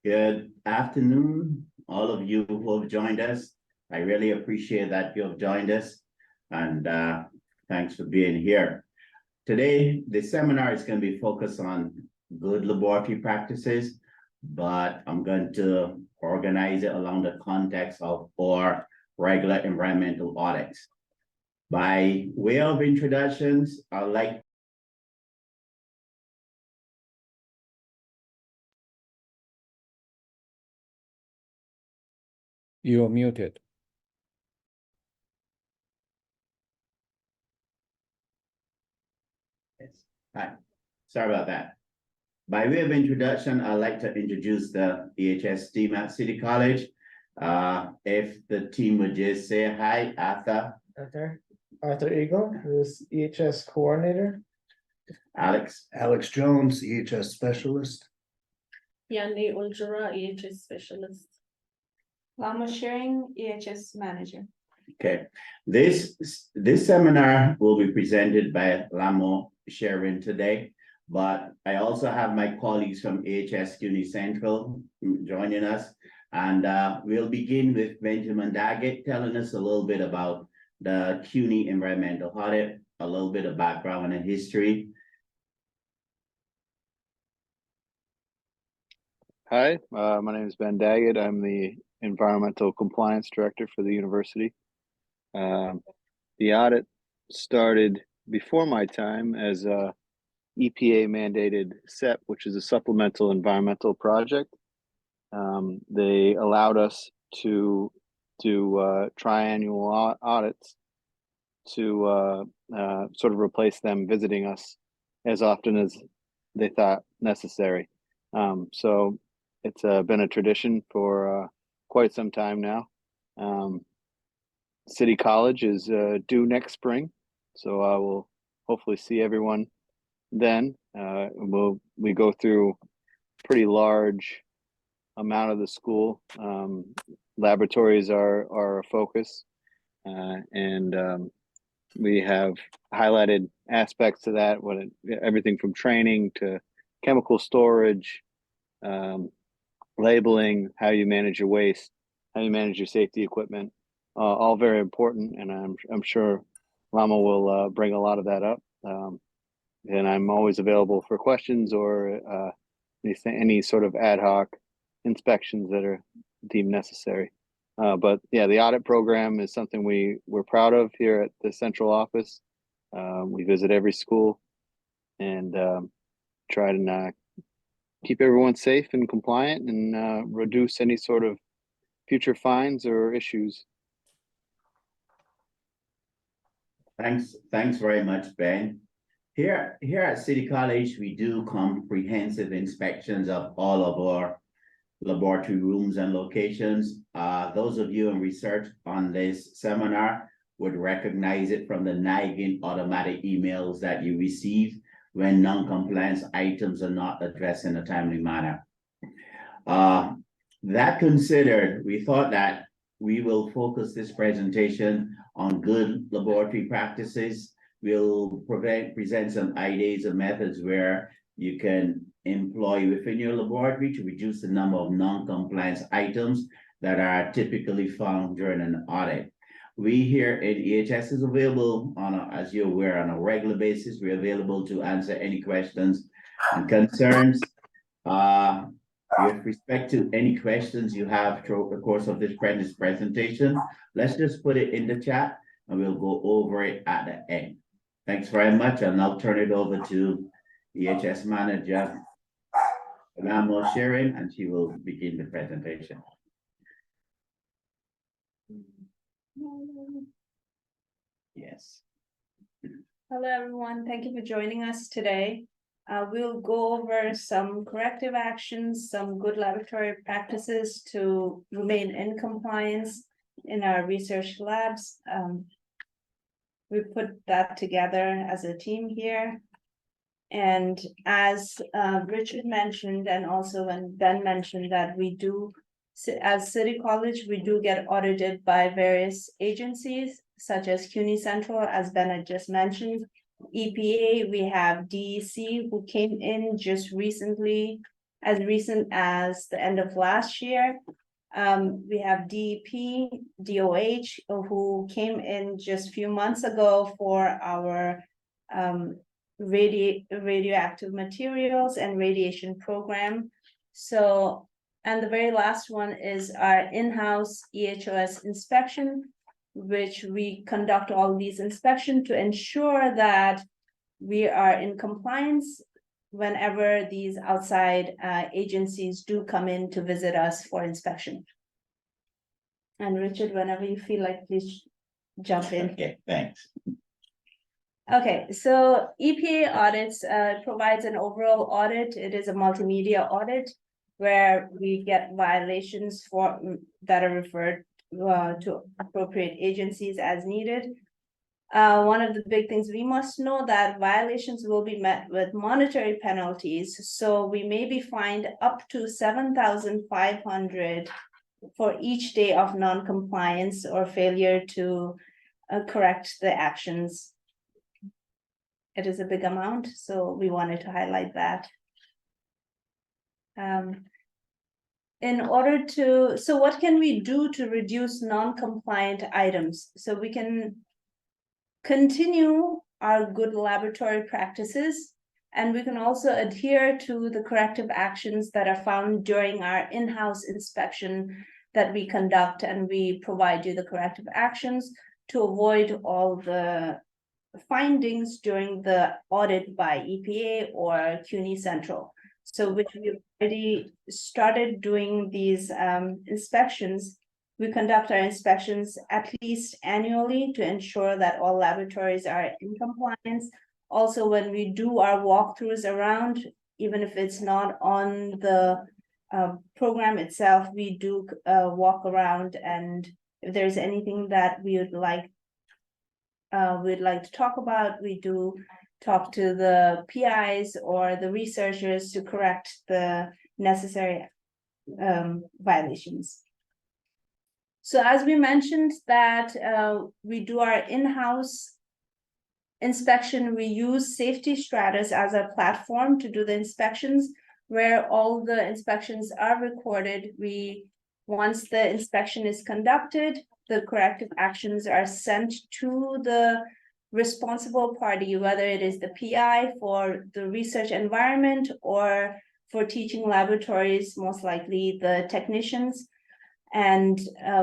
Good afternoon, all of you who have joined us. I really appreciate that you have joined us, and thanks for being here. Today, the seminar is going to be focused on good laboratory practices, but I'm going to organize it along the context of our regular environmental audits. By way of introductions, I'd like You're muted. Hi, sorry about that. By way of introduction, I'd like to introduce the EHS team at City College. If the team would just say hi, Arthur. Arthur Eagle, who's EHS coordinator. Alex. Alex Jones, EHS specialist. Yanni Uljura, EHS specialist. Lama Sharing, EHS manager. Okay, this seminar will be presented by Lamo Sharon today, but I also have my colleagues from AHS CUNY Central joining us, and we'll begin with Benjamin Daggett telling us a little bit about the CUNY environmental audit, a little bit of background and history. Hi, my name is Ben Daggett. I'm the Environmental Compliance Director for the university. The audit started before my time as a EPA mandated SEP, which is a supplemental environmental project. They allowed us to do triannual audits to sort of replace them visiting us as often as they thought necessary. So it's been a tradition for quite some time now. City College is due next spring, so I will hopefully see everyone then. We go through pretty large amount of the school. Laboratories are a focus, and we have highlighted aspects to that, everything from training to chemical storage, labeling, how you manage your waste, how you manage your safety equipment, all very important, and I'm sure Lama will bring a lot of that up. And I'm always available for questions or any sort of ad hoc inspections that are deemed necessary. But yeah, the audit program is something we're proud of here at the central office. We visit every school and try to keep everyone safe and compliant and reduce any sort of future fines or issues. Thanks very much, Ben. Here at City College, we do comprehensive inspections of all of our laboratory rooms and locations. Those of you in research on this seminar would recognize it from the nagging automatic emails that you receive when non-compliance items are not addressed in a timely manner. That considered, we thought that we will focus this presentation on good laboratory practices. We'll present some ideas and methods where you can employ within your laboratory to reduce the number of non-compliance items that are typically found during an audit. We here at EHS is available as you're aware, on a regular basis. We're available to answer any questions and concerns. With respect to any questions you have throughout the course of this presentation, let's just put it in the chat and we'll go over it at the end. Thanks very much. I'll now turn it over to EHS manager, Lamo Sharon, and she will begin the presentation. Yes. Hello, everyone. Thank you for joining us today. We'll go over some corrective actions, some good laboratory practices to remain in compliance in our research labs. We put that together as a team here. And as Richard mentioned, and also when Ben mentioned that we do, as City College, we do get audited by various agencies, such as CUNY Central, as Ben had just mentioned. EPA, we have DEC, who came in just recently as recent as the end of last year. We have DEP, DOH, who came in just a few months ago for our radioactive materials and radiation program. So, and the very last one is our in-house EHOS inspection, which we conduct all these inspections to ensure that we are in compliance whenever these outside agencies do come in to visit us for inspection. And Richard, whenever you feel like, please jump in. Okay, thanks. Okay, so EPA audits provides an overall audit. It is a multimedia audit where we get violations for that are referred to appropriate agencies as needed. One of the big things we must know that violations will be met with monetary penalties. So we may be fined up to 7,500 for each day of non-compliance or failure to correct the actions. It is a big amount, so we wanted to highlight that. In order to, so what can we do to reduce non-compliant items? So we can continue our good laboratory practices, and we can also adhere to the corrective actions that are found during our in-house inspection that we conduct, and we provide you the corrective actions to avoid all the findings during the audit by EPA or CUNY Central. So which we've already started doing these inspections. We conduct our inspections at least annually to ensure that all laboratories are in compliance. Also, when we do our walkthroughs around, even if it's not on the program itself, we do walk around, and if there's anything that we would like to talk about, we do talk to the PIs or the researchers to correct the necessary violations. So as we mentioned that we do our in-house inspection, we use Safety Stratus as a platform to do the inspections, where all the inspections are recorded. Once the inspection is conducted, the corrective actions are sent to the responsible party, whether it is the PI for the research environment or for teaching laboratories, most likely the technicians. And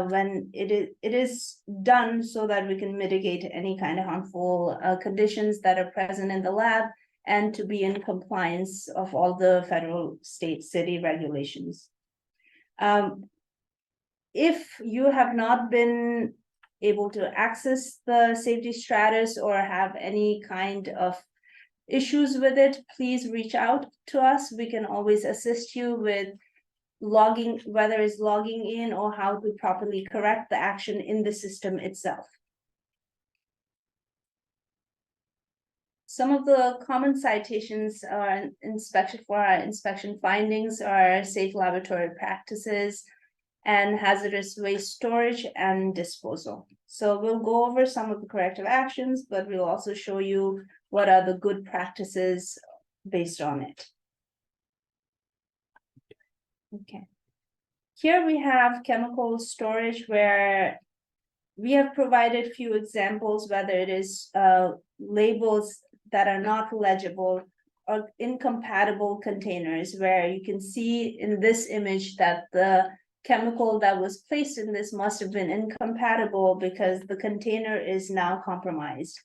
when it is done so that we can mitigate any kind of harmful conditions that are present in the lab, and to be in compliance of all the federal, state, city regulations. If you have not been able to access the Safety Stratus or have any kind of issues with it, please reach out to us. We can always assist you with logging, whether it's logging in or how to properly correct the action in the system itself. Some of the common citations are for our inspection findings are safe laboratory practices and hazardous waste storage and disposal. So we'll go over some of the corrective actions, but we'll also show you what are the good practices based on it. Okay. Here we have chemical storage, where we have provided few examples, whether it is labels that are not legible or incompatible containers, where you can see in this image that the chemical that was placed in this must have been incompatible because the container is now compromised.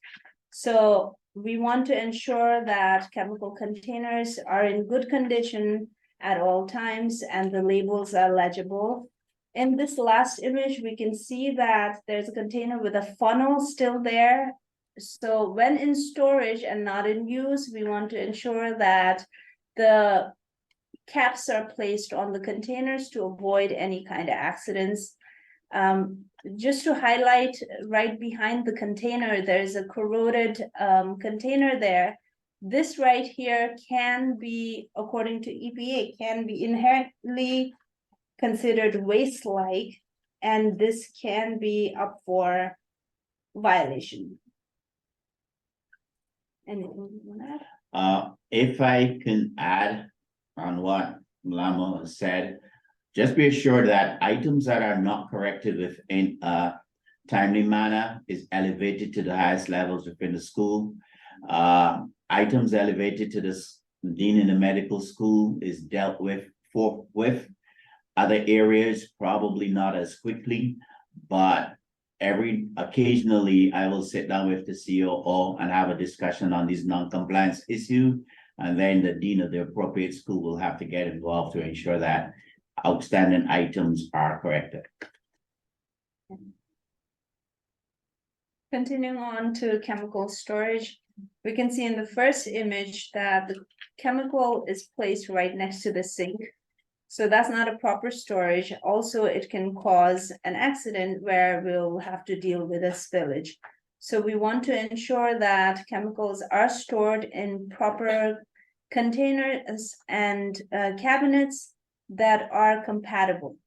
So we want to ensure that chemical containers are in good condition at all times and the labels are legible. In this last image, we can see that there's a container with a funnel still there. So when in storage and not in use, we want to ensure that the caps are placed on the containers to avoid any kind of accidents. Just to highlight, right behind the container, there's a corroded container there. This right here can be, according to EPA, can be inherently considered waste-like, and this can be up for violation. Anything you want to add? If I can add on what Lamo has said, just be assured that items that are not corrected within a timely manner is elevated to the highest levels within the school. Items elevated to the dean in the medical school is dealt with forthwith. Other areas probably not as quickly, but occasionally I will sit down with the COO and have a discussion on these non-compliance issue. And then the dean of the appropriate school will have to get involved to ensure that outstanding items are corrected. Continuing on to chemical storage, we can see in the first image that the chemical is placed right next to the sink. So that's not a proper storage. Also, it can cause an accident where we'll have to deal with a spillage. So we want to ensure that chemicals are stored in proper containers and cabinets that are compatible.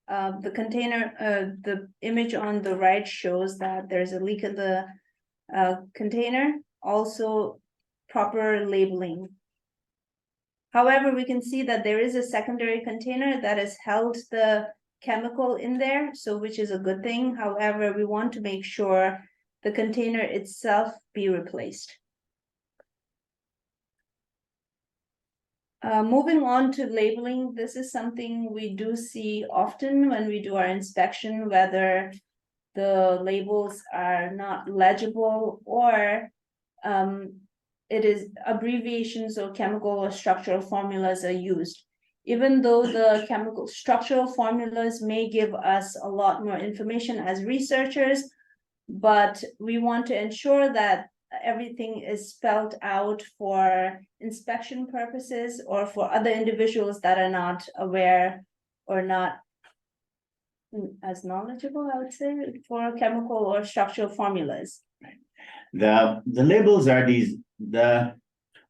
The image on the right shows that there's a leak in the container, also proper labeling. However, we can see that there is a secondary container that has held the chemical in there, so which is a good thing. However, we want to make sure the container itself be replaced. Moving on to labeling, this is something we do see often when we do our inspection, whether the labels are not legible or it is abbreviations or chemical or structural formulas are used. Even though the chemical structural formulas may give us a lot more information as researchers, but we want to ensure that everything is spelled out for inspection purposes or for other individuals that are not aware or not as knowledgeable, I would say, for chemical or structural formulas. The labels are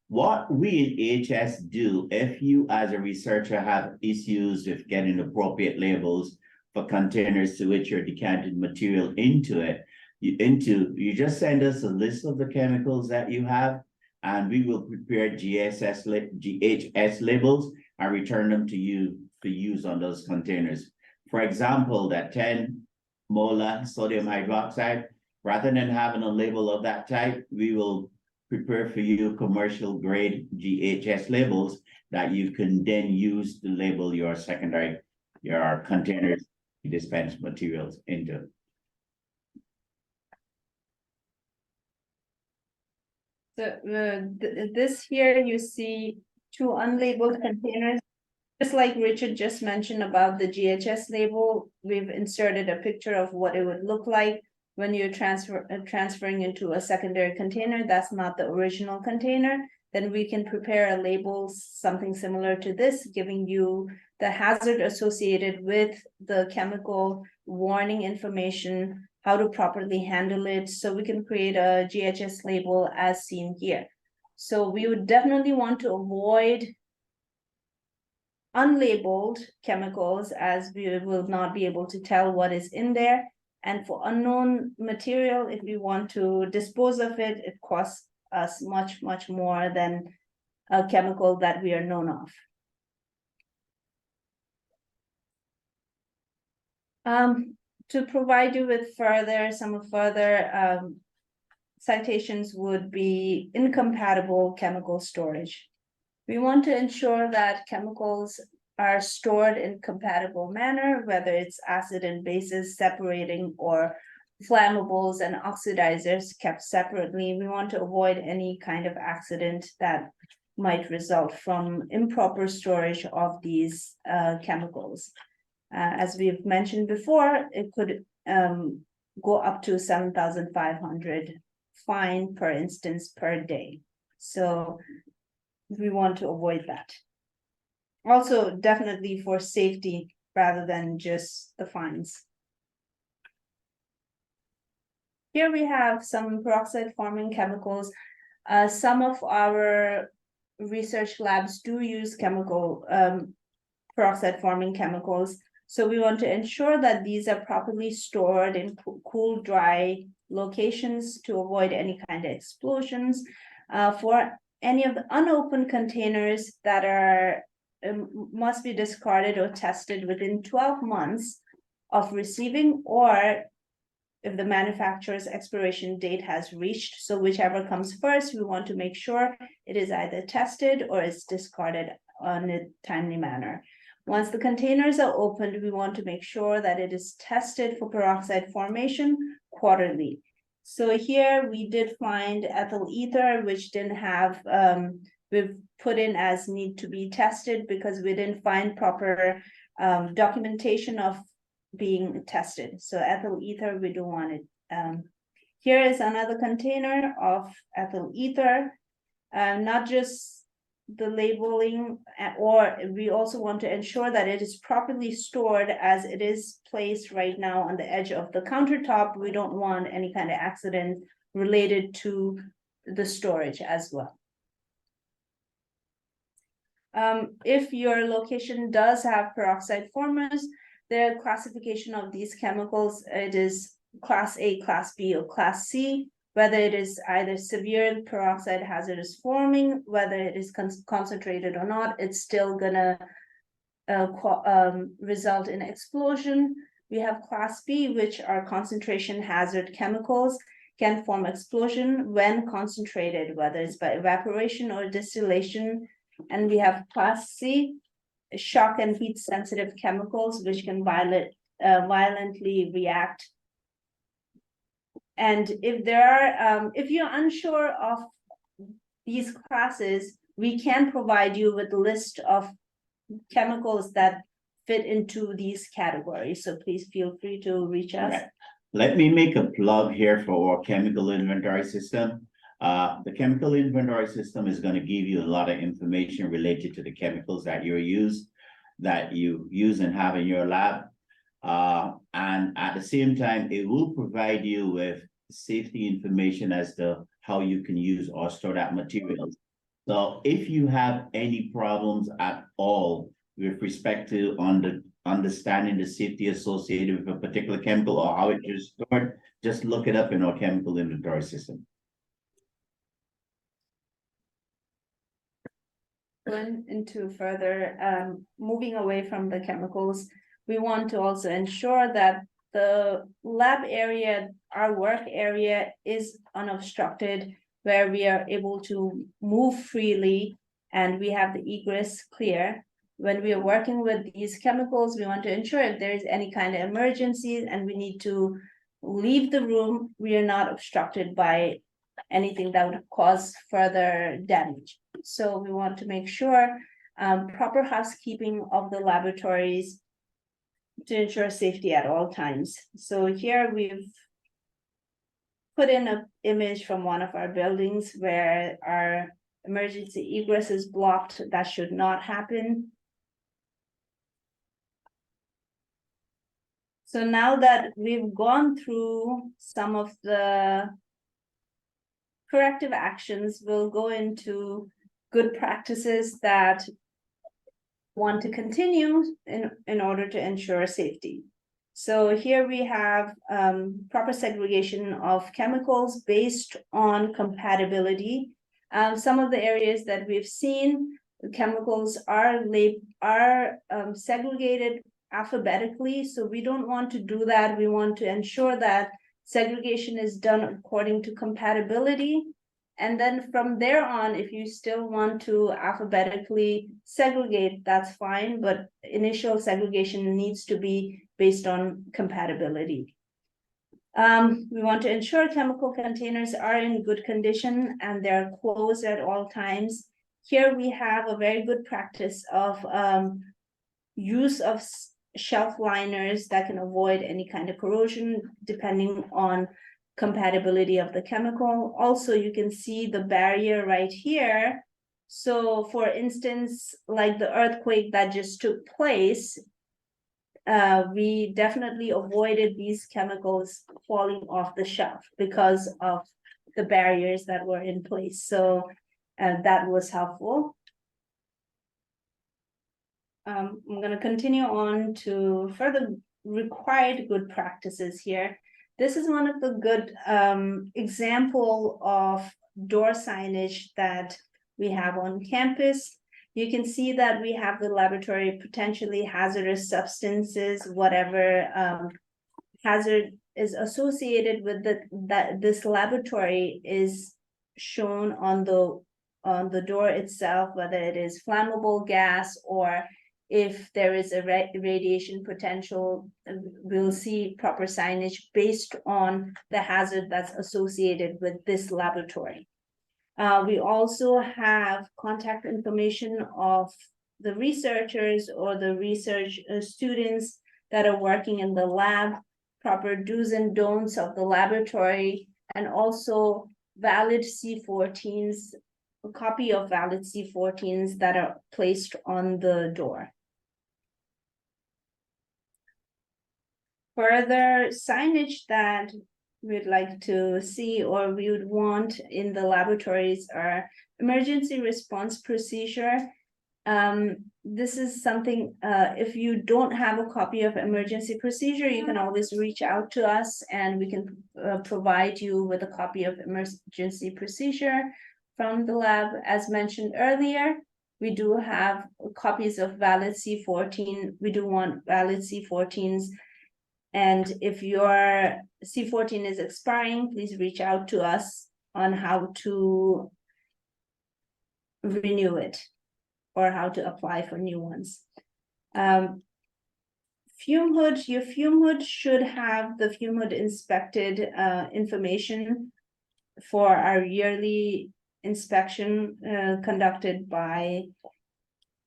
what we in AHS do, if you as a researcher have issues with getting appropriate labels for containers to which you're decanting material into, you just send us a list of the chemicals that you have, and we will prepare GHS labels and return them to you for use on those containers. For example, that 10 molar sodium hydroxide, rather than having a label of that type, we will prepare for you commercial grade GHS labels that you can then use to label your containers you dispense materials into. So this here you see two unlabeled containers. Just like Richard just mentioned about the GHS label, we've inserted a picture of what it would look like when you're transferring into a secondary container. That's not the original container. Then we can prepare a label, something similar to this, giving you the hazard associated with the chemical, warning information, how to properly handle it. So we can create a GHS label as seen here. So we would definitely want to avoid unlabeled chemicals, as we will not be able to tell what is in there. And for unknown material, if we want to dispose of it, it costs us much, much more than a chemical that we are known of. To provide you with some further citations would be incompatible chemical storage. We want to ensure that chemicals are stored in compatible manner, whether it's acid and bases separating or flammables and oxidizers kept separately. We want to avoid any kind of accident that might result from improper storage of these chemicals. As we've mentioned before, it could go up to 7,500 fine per instance per day. So we want to avoid that. Also, definitely for safety rather than just the fines. Here we have some peroxide forming chemicals. Some of our research labs do use peroxide forming chemicals. So we want to ensure that these are properly stored in cool, dry locations to avoid any kind of explosions. For any of the unopened containers that are must be discarded or tested within 12 months of receiving, or if the manufacturer's expiration date has reached. So whichever comes first, we want to make sure it is either tested or is discarded in a timely manner. Once the containers are opened, we want to make sure that it is tested for peroxide formation quarterly. So here we did find ethyl ether, which didn't have, we've put in as need to be tested because we didn't find proper documentation of being tested. So ethyl ether, we don't want it. Here is another container of ethyl ether, not just the labeling, or we also want to ensure that it is properly stored as it is placed right now on the edge of the countertop. We don't want any kind of accident related to the storage as well. If your location does have peroxide formers, the classification of these chemicals, it is class A, class B, or class C, whether it is either severe peroxide hazardous forming, whether it is concentrated or not, it's still gonna result in explosion. We have class B, which are concentration hazard chemicals, can form explosion when concentrated, whether it's by evaporation or distillation. And we have class C, shock and heat sensitive chemicals, which can violently react. And if there are, if you're unsure of these classes, we can provide you with a list of chemicals that fit into these categories. So please feel free to reach us. Okay. Let me make a plug here for our chemical inventory system. The chemical inventory system is going to give you a lot of information related to the chemicals that you use and have in your lab. And at the same time, it will provide you with safety information as to how you can use or store that materials. So if you have any problems at all with respect to understanding the safety associated with a particular chemical or how it is stored, just look it up in our chemical inventory system. Going into further, moving away from the chemicals, we want to also ensure that the lab area, our work area, is unobstructed, where we are able to move freely and we have the egress clear. When we are working with these chemicals, we want to ensure if there is any kind of emergencies and we need to leave the room, we are not obstructed by anything that would cause further damage. So we want to make sure proper housekeeping of the laboratories to ensure safety at all times. So here we've put in an image from one of our buildings where our emergency egress is blocked. That should not happen. So now that we've gone through some of the corrective actions, we'll go into good practices that want to continue in order to ensure safety. So here we have proper segregation of chemicals based on compatibility. Some of the areas that we've seen, the chemicals are segregated alphabetically, so we don't want to do that. We want to ensure that segregation is done according to compatibility. And then from there on, if you still want to alphabetically segregate, that's fine, but initial segregation needs to be based on compatibility. We want to ensure chemical containers are in good condition and they're closed at all times. Here we have a very good practice of use of shelf liners that can avoid any kind of corrosion depending on compatibility of the chemical. Also, you can see the barrier right here. So for instance, like the earthquake that just took place, we definitely avoided these chemicals falling off the shelf because of the barriers that were in place. So that was helpful. I'm going to continue on to further required good practices here. This is one of the good example of door signage that we have on campus. You can see that we have the laboratory potentially hazardous substances, whatever hazard is associated with this laboratory is shown on the door itself, whether it is flammable gas or if there is a radiation potential. We'll see proper signage based on the hazard that's associated with this laboratory. We also have contact information of the researchers or the research students that are working in the lab, proper do's and don'ts of the laboratory, and also valid C14s, a copy of valid C14s that are placed on the door. Further signage that we'd like to see or we would want in the laboratories are emergency response procedure. This is something, if you don't have a copy of emergency procedure, you can always reach out to us and we can provide you with a copy of emergency procedure from the lab. As mentioned earlier, we do have copies of valid C14. We do want valid C14s. And if your C14 is expiring, please reach out to us on how to renew it or how to apply for new ones. Fume hood, your fume hood should have the fume hood inspected information for our yearly inspection conducted by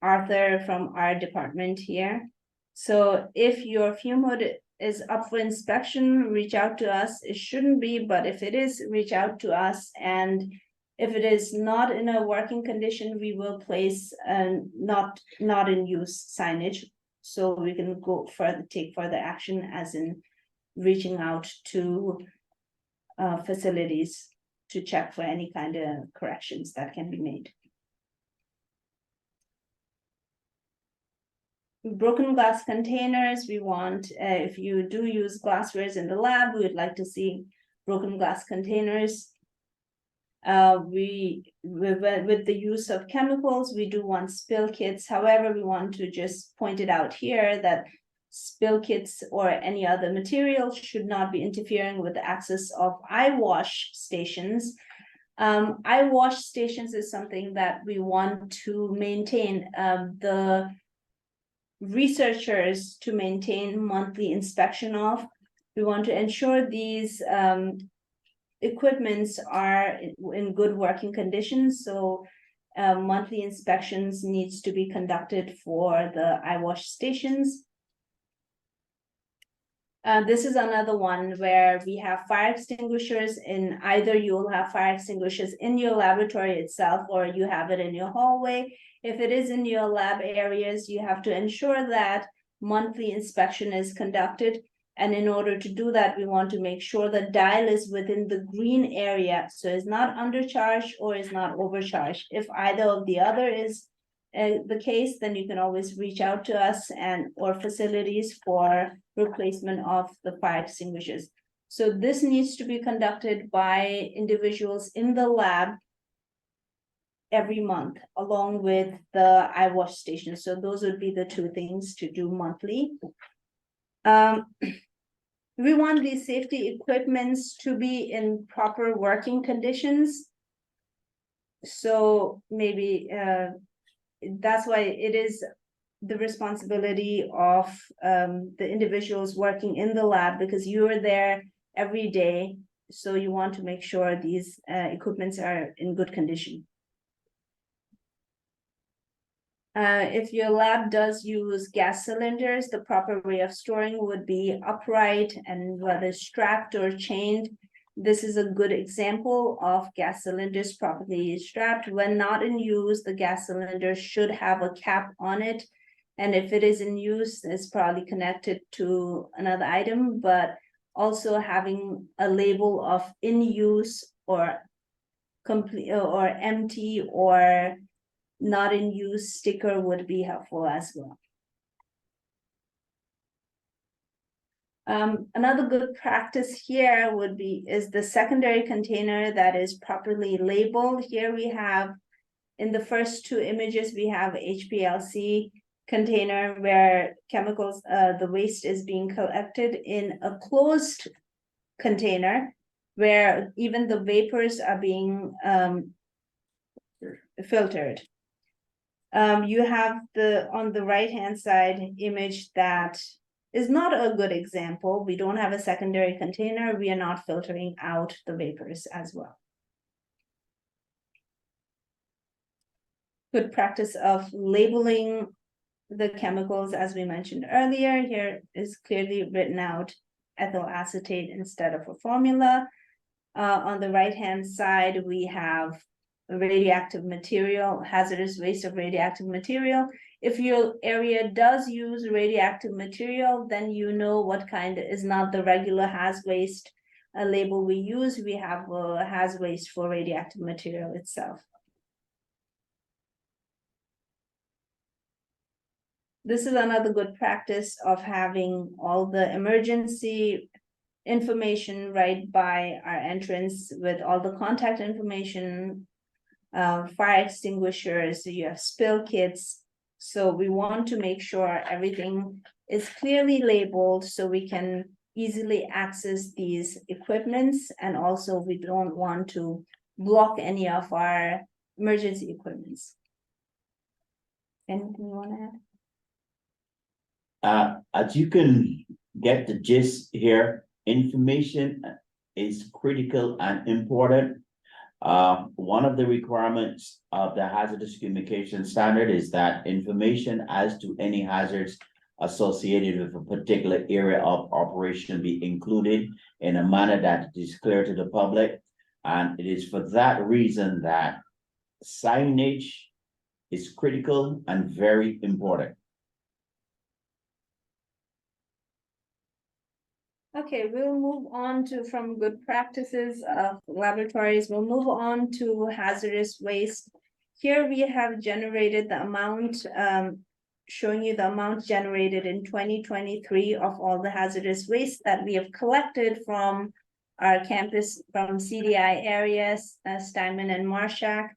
Arthur from our department here. So if your fume hood is up for inspection, reach out to us. It shouldn't be, but if it is, reach out to us. And if it is not in a working condition, we will place not in use signage. So we can go further, take further action as in reaching out to facilities to check for any kind of corrections that can be made. Broken glass containers, we want, if you do use glasswares in the lab, we would like to see broken glass containers. With the use of chemicals, we do want spill kits. However, we want to just point it out here that spill kits or any other material should not be interfering with the access of eye wash stations. Eye wash stations is something that we want to maintain. The researchers to maintain monthly inspection of. We want to ensure these equipments are in good working conditions. So monthly inspections needs to be conducted for the eye wash stations. This is another one where we have fire extinguishers in either you'll have fire extinguishers in your laboratory itself or you have it in your hallway. If it is in your lab areas, you have to ensure that monthly inspection is conducted. And in order to do that, we want to make sure the dial is within the green area. So it's not undercharged or is not overcharged. If either of the other is the case, then you can always reach out to us and or facilities for replacement of the fire extinguishers. So this needs to be conducted by individuals in the lab every month, along with the eye wash station. So those would be the two things to do monthly. We want these safety equipments to be in proper working conditions. So maybe that's why it is the responsibility of the individuals working in the lab, because you are there every day. So you want to make sure these equipments are in good condition. If your lab does use gas cylinders, the proper way of storing would be upright and whether strapped or chained. This is a good example of gas cylinders properly strapped. When not in use, the gas cylinder should have a cap on it. And if it is in use, it's probably connected to another item, but also having a label of in use or complete or empty or not in use sticker would be helpful as well. Another good practice here is the secondary container that is properly labeled. Here we have In the first two images, we have HPLC container where chemicals, the waste is being collected in a closed container where even the vapors are being filtered. You have on the right-hand side image that is not a good example. We don't have a secondary container. We are not filtering out the vapors as well. Good practice of labeling the chemicals, as we mentioned earlier. Here is clearly written out ethyl acetate instead of a formula. On the right-hand side, we have radioactive material, hazardous waste of radioactive material. If your area does use radioactive material, then you know what kind is not the regular haz waste label we use. We have a haz waste for radioactive material itself. This is another good practice of having all the emergency information right by our entrance with all the contact information, fire extinguishers, you have spill kits. So we want to make sure everything is clearly labeled so we can easily access these equipments, and also we don't want to block any of our emergency equipments. Anything you want to add? As you can get the gist here, information is critical and important. One of the requirements of the hazardous communication standard is that information as to any hazards associated with a particular area of operation be included in a manner that is clear to the public. And it is for that reason that signage is critical and very important. Okay, we'll move on to, from good practices of laboratories, we'll move on to hazardous waste. Here we have generated the amount, showing you the amount generated in 2023 of all the hazardous waste that we have collected from our campus, from CDI areas, Steinman and Marshak.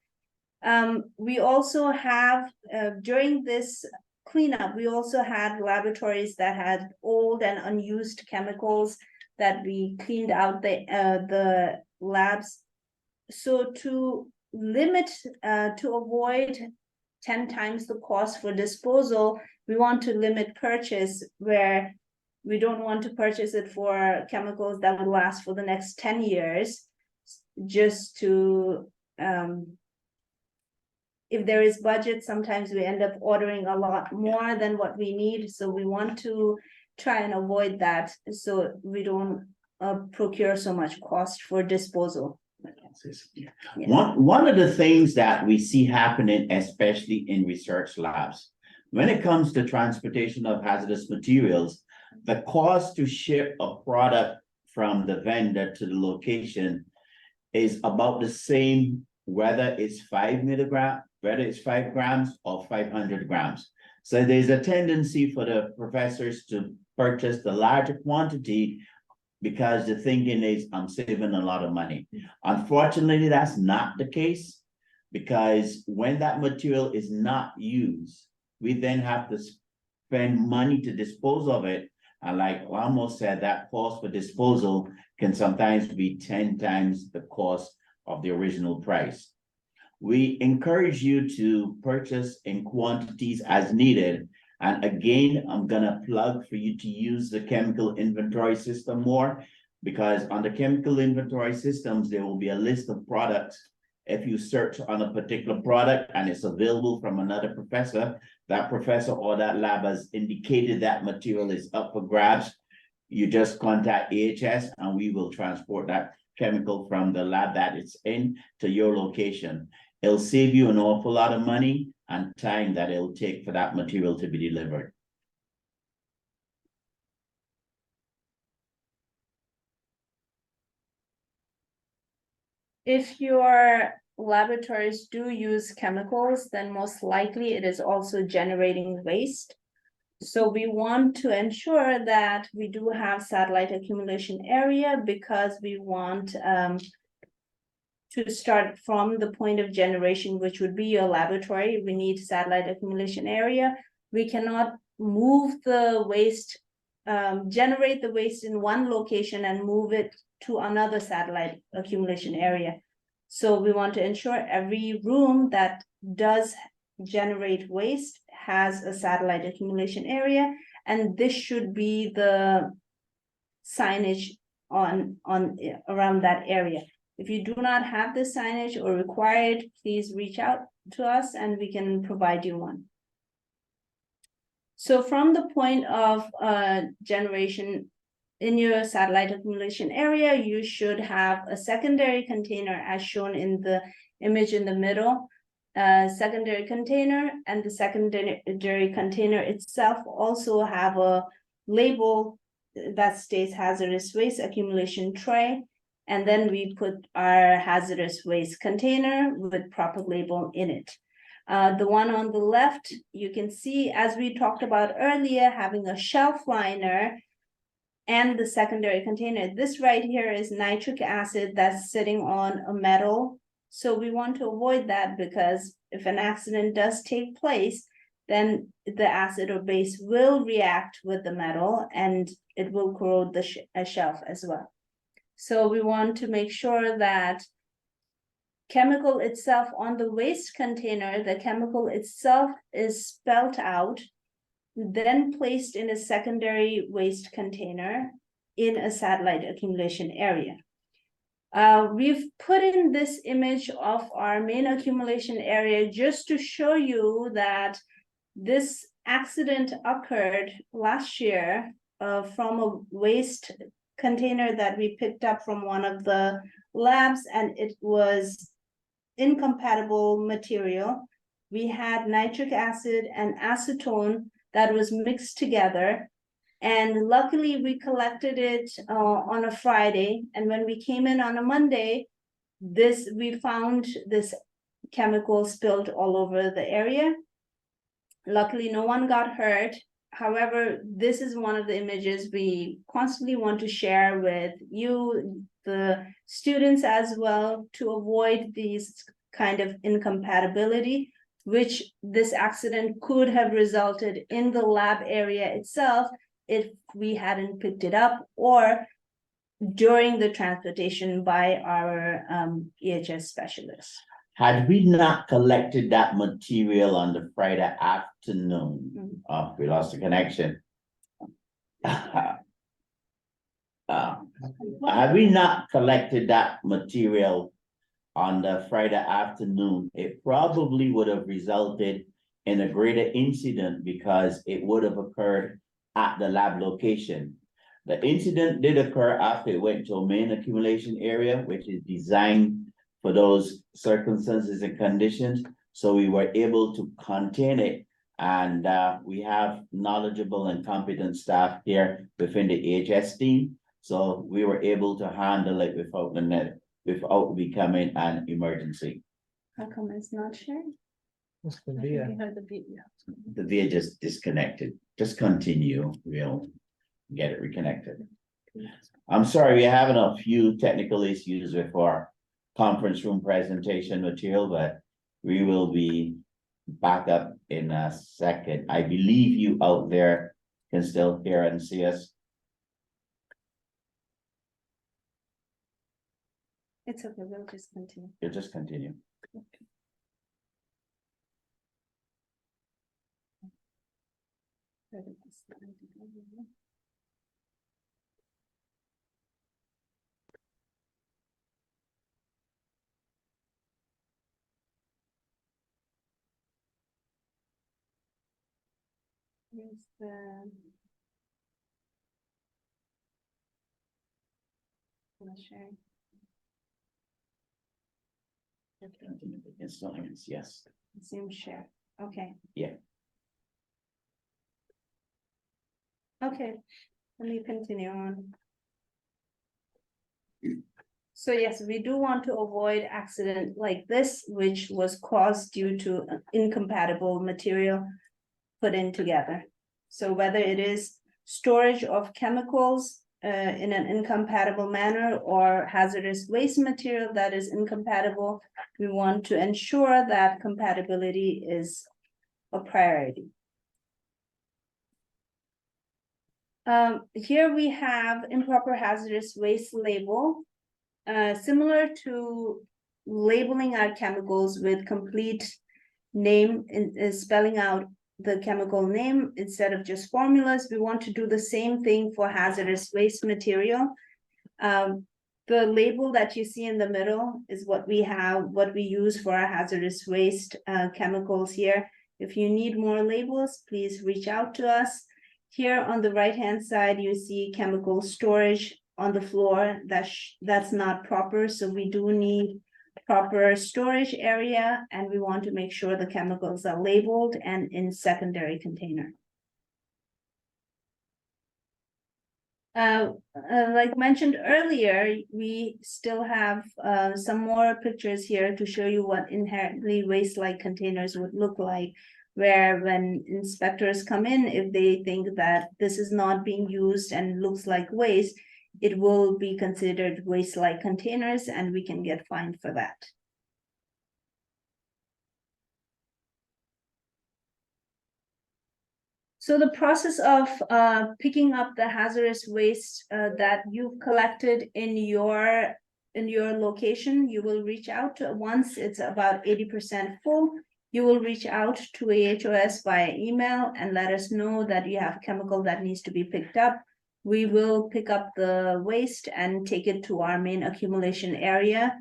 We also have, during this cleanup, we also had laboratories that had old and unused chemicals that we cleaned out the labs. So to limit, to avoid 10 times the cost for disposal, we want to limit purchase, where we don't want to purchase it for chemicals that would last for the next 10 years, just to if there is budget, sometimes we end up ordering a lot more than what we need. So we want to try and avoid that, so we don't procure so much cost for disposal. Yeah. One of the things that we see happening, especially in research labs, when it comes to transportation of hazardous materials, the cost to ship a product from the vendor to the location is about the same, whether it's 5 milligrams, whether it's 5 grams or 500 grams. So there's a tendency for the professors to purchase the larger quantity because the thinking is, I'm saving a lot of money. Unfortunately, that's not the case, because when that material is not used, we then have to spend money to dispose of it. And like Ramos said, that cost for disposal can sometimes be 10 times the cost of the original price. We encourage you to purchase in quantities as needed. And again, I'm gonna plug for you to use the chemical inventory system more, because on the chemical inventory systems, there will be a list of products. If you search on a particular product and it's available from another professor, that professor or that lab has indicated that material is up for grabs, you just contact AHS and we will transport that chemical from the lab that it's in to your location. It'll save you an awful lot of money and time that it'll take for that material to be delivered. If your laboratories do use chemicals, then most likely it is also generating waste. So we want to ensure that we do have satellite accumulation area, because we want to start from the point of generation, which would be your laboratory, we need satellite accumulation area. We cannot move the waste, generate the waste in one location and move it to another satellite accumulation area. So we want to ensure every room that does generate waste has a satellite accumulation area, and this should be the signage on around that area. If you do not have this signage or require it, please reach out to us and we can provide you one. So from the point of generation in your satellite accumulation area, you should have a secondary container as shown in the image in the middle. Secondary container, and the secondary container itself also have a label that states hazardous waste accumulation tray. And then we put our hazardous waste container with proper label in it. The one on the left, you can see, as we talked about earlier, having a shelf liner and the secondary container. This right here is nitric acid that's sitting on a metal. So we want to avoid that, because if an accident does take place, then the acid or base will react with the metal and it will corrode the shelf as well. So we want to make sure that chemical itself on the waste container, the chemical itself is spelled out, then placed in a secondary waste container in a satellite accumulation area. We've put in this image of our main accumulation area just to show you that this accident occurred last year from a waste container that we picked up from one of the labs, and it was incompatible material. We had nitric acid and acetone that was mixed together. And luckily we collected it on a Friday. And when we came in on a Monday, we found this chemical spilled all over the area. Luckily, no one got hurt. However, this is one of the images we constantly want to share with you, the students as well, to avoid these kind of incompatibility, which this accident could have resulted in the lab area itself if we hadn't picked it up, or during the transportation by our EHS specialists. Had we not collected that material on the Friday afternoon, we lost the connection. Had we not collected that material on the Friday afternoon, it probably would have resulted in a greater incident because it would have occurred at the lab location. The incident did occur after it went to a main accumulation area, which is designed for those circumstances and conditions. So we were able to contain it, and we have knowledgeable and competent staff here within the EHS team. So we were able to handle it without becoming an emergency. How come it's not sharing? This could I be think a- we heard the beep, yeah. The VIA just disconnected. Just continue. We'll get it reconnected. I'm sorry, we're having a few technical issues with our conference room presentation material, but we will be back up in a second. I believe you out there can still hear and see us. It's okay, we'll just continue. You'll just continue. Here's the. Not sharing. Yes. Zoom share, okay. Yeah. Okay, let me continue on. So yes, we do want to avoid accident like this, which was caused due to incompatible material put in together. So whether it is storage of chemicals in an incompatible manner or hazardous waste material that is incompatible, we want to ensure that compatibility is a priority. Here we have improper hazardous waste label, similar to labeling our chemicals with complete name and spelling out the chemical name instead of just formulas. We want to do the same thing for hazardous waste material. The label that you see in the middle is what we use for our hazardous waste chemicals here. If you need more labels, please reach out to us. Here on the right-hand side, you see chemical storage on the floor. That's not proper, so we do need proper storage area, and we want to make sure the chemicals are labeled and in secondary container. Like mentioned earlier, we still have some more pictures here to show you what inherently waste-like containers would look like, where when inspectors come in, if they think that this is not being used and looks like waste, it will be considered waste-like containers and we can get fined for that. So the process of picking up the hazardous waste that you've collected in your location, you will reach out to, once it's about 80% full, you will reach out to AHOS via email and let us know that you have chemical that needs to be picked up. We will pick up the waste and take it to our main accumulation area.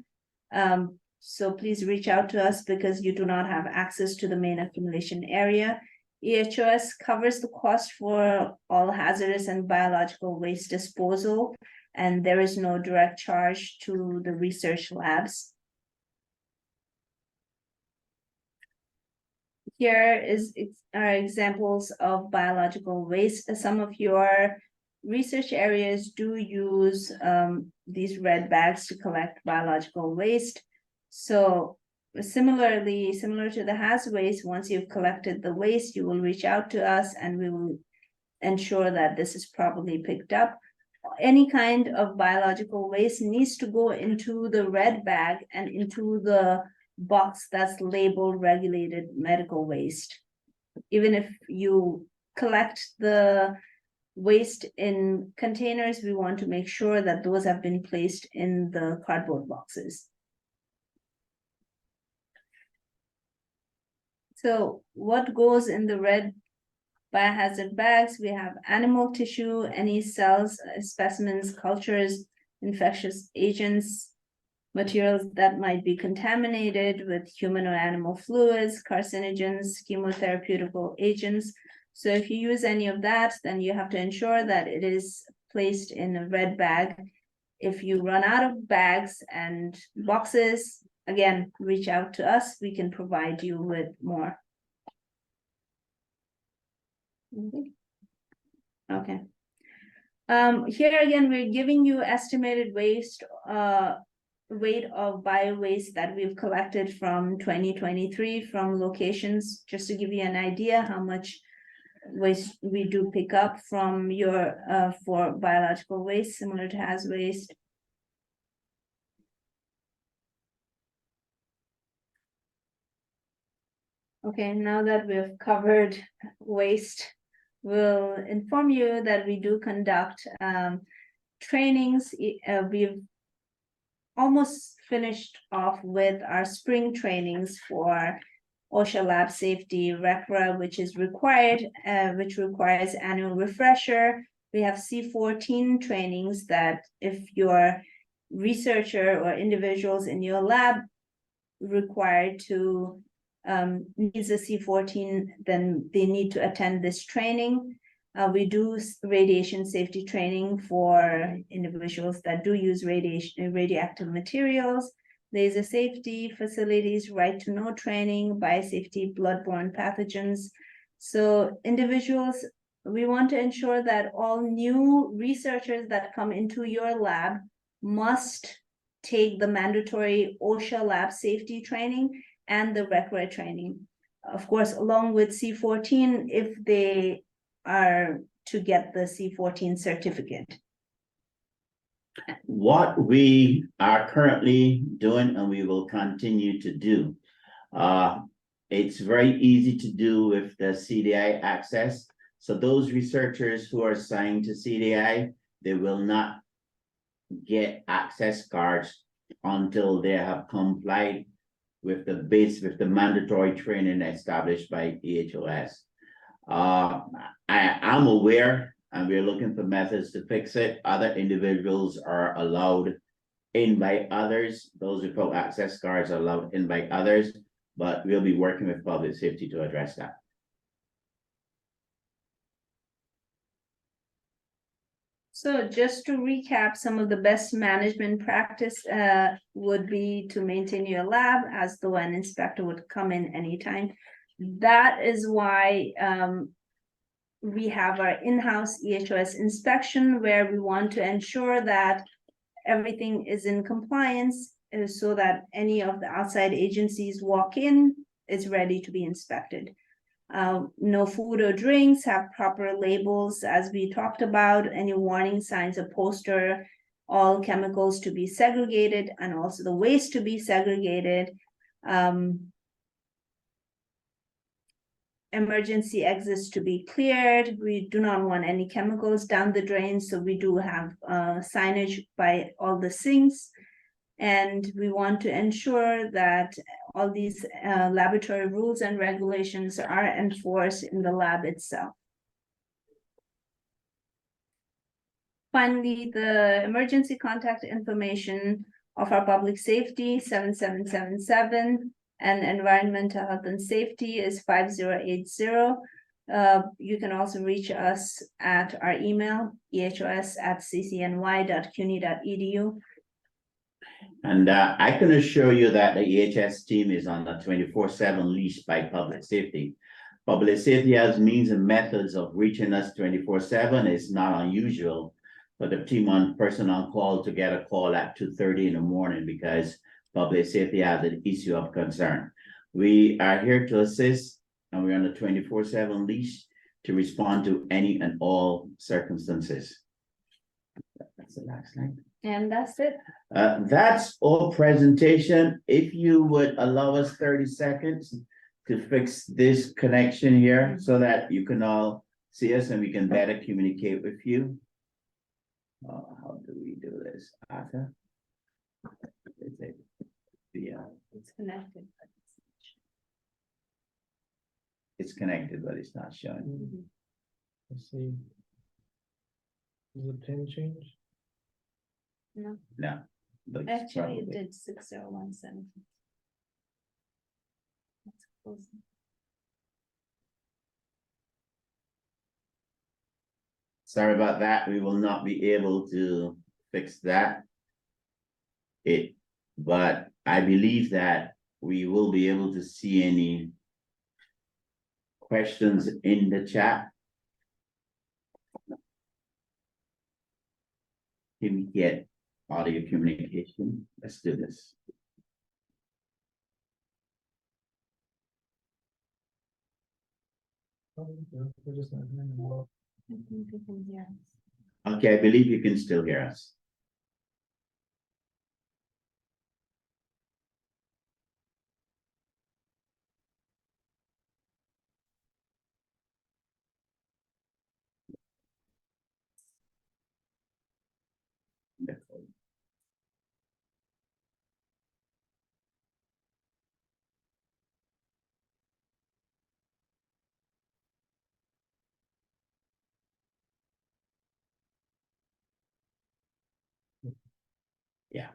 So please reach out to us because you do not have access to the main accumulation area. AHOS covers the cost for all hazardous and biological waste disposal, and there is no direct charge to the research labs. Here are examples of biological waste. Some of your research areas do use these red bags to collect biological waste. So similar to the haz waste, once you've collected the waste, you will reach out to us and we will ensure that this is properly picked up. Any kind of biological waste needs to go into the red bag and into the box that's labeled regulated medical waste. Even if you collect the waste in containers, we want to make sure that those have been placed in the cardboard boxes. So what goes in the red biohazard bags? We have animal tissue, any cells, specimens, cultures, infectious agents, materials that might be contaminated with human or animal fluids, carcinogens, chemotherapeutical agents. So if you use any of that, then you have to ensure that it is placed in a red bag. If you run out of bags and boxes, again, reach out to us. We can provide you with more. Okay. Here again, we're giving you estimated waste, weight of bio waste that we've collected from 2023 from locations, just to give you an idea how much waste we do pick up from your for biological waste similar to haz waste. Okay, now that we've covered waste, we'll inform you that we do conduct trainings. We've almost finished off with our spring trainings for OSHA lab safety, RCRA, which is required, which requires annual refresher. We have C14 trainings that if your researcher or individuals in your lab required to needs a C14, then they need to attend this training. We do radiation safety training for individuals that do use radioactive materials, laser safety, facilities, right to know training, biosafety, bloodborne pathogens. So individuals, we want to ensure that all new researchers that come into your lab must take the mandatory OSHA lab safety training and the RCRA training. Of course, along with C14, if they are to get the C14 certificate. What we are currently doing and we will continue to do. It's very easy to do with the CDI access. So those researchers who are assigned to CDI, they will not get access cards until they have complied with the mandatory training established by EHOS. I'm aware, and we're looking for methods to fix it. Other individuals are allowed in by others. Those without access cards are allowed in by others, but we'll be working with public safety to address that. So just to recap, some of the best management practice would be to maintain your lab, as though an inspector would come in anytime. That is why we have our in-house EHOS inspection, where we want to ensure that everything is in compliance, so that any of the outside agencies walk in, is ready to be inspected. No food or drinks, have proper labels, as we talked about, any warning signs, a poster, all chemicals to be segregated, and also the waste to be segregated. Emergency exits to be cleared. We do not want any chemicals down the drain, so we do have signage by all the sinks. And we want to ensure that all these laboratory rules and regulations are enforced in the lab itself. Finally, the emergency contact information of our public safety 7777 and environmental health and safety is 5080. You can also reach us at our email ehos@ccny.cuny.edu. And I can assure you that the EHS team is on a 24/7 leash by public safety. Public safety has means and methods of reaching us 24/7. It's not unusual for the team on person on call to get a call at 2:30 in the morning because public safety has an issue of concern. We are here to assist, and we're on a 24/7 leash to respond to any and all circumstances. That's the last slide. And that's it. That's all presentation. If you would allow us 30 seconds to fix this connection here so that you can all see us and we can better communicate with you. How do we do this? Arthur? Is it? Yeah, It's connected. it's connected, but it's not showing. Let's see. Is the pin change? No, No. but it's actually it probably- did 6017. That's close. Sorry about that. We will not be able to fix that. But I believe that we will be able to see any questions in the chat. Can we get audio communication? Let's do this. Oh, no, we're just not hearing them well. I think you can hear us. Okay, I believe you can still hear us. Yeah.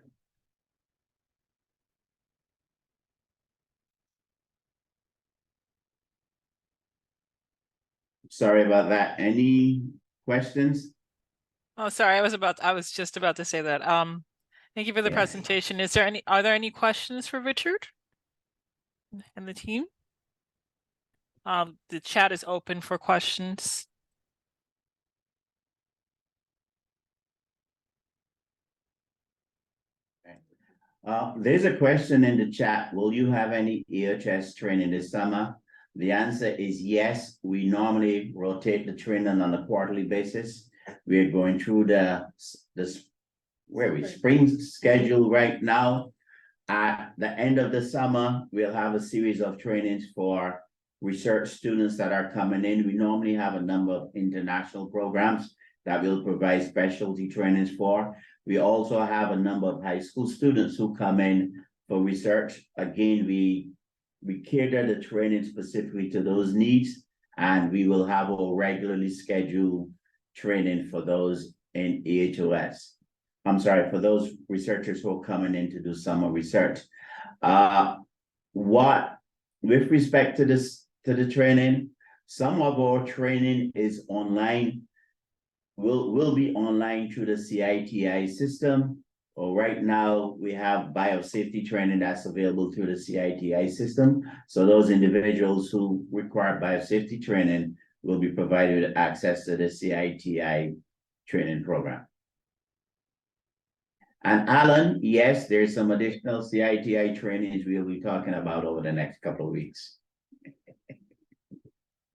Sorry about that. Any questions? Oh, sorry, I was just about to say that. Thank you for the Yeah. presentation. Are there any questions for Richard and the team? The chat is open for questions. There's a question in the chat. Will you have any EHS training this summer? The answer is yes. We normally rotate the training on a quarterly basis. We're going through the spring schedule right now. At the end of the summer, we'll have a series of trainings for research students that are coming in. We normally have a number of international programs that we'll provide specialty trainings for. We also have a number of high school students who come in for research. Again, we cater the training specifically to those needs, and we will have a regularly scheduled training for those in EHOS. I'm sorry, for those researchers who are coming in to do summer research. With respect to the training, some of our training is online, will be online through the CITI system. Or right now, we have biosafety training that's available through the CITI system. So those individuals who require biosafety training will be provided with access to the CITI training program. And Alan, yes, there's some additional CITI trainings we'll be talking about over the next couple of weeks.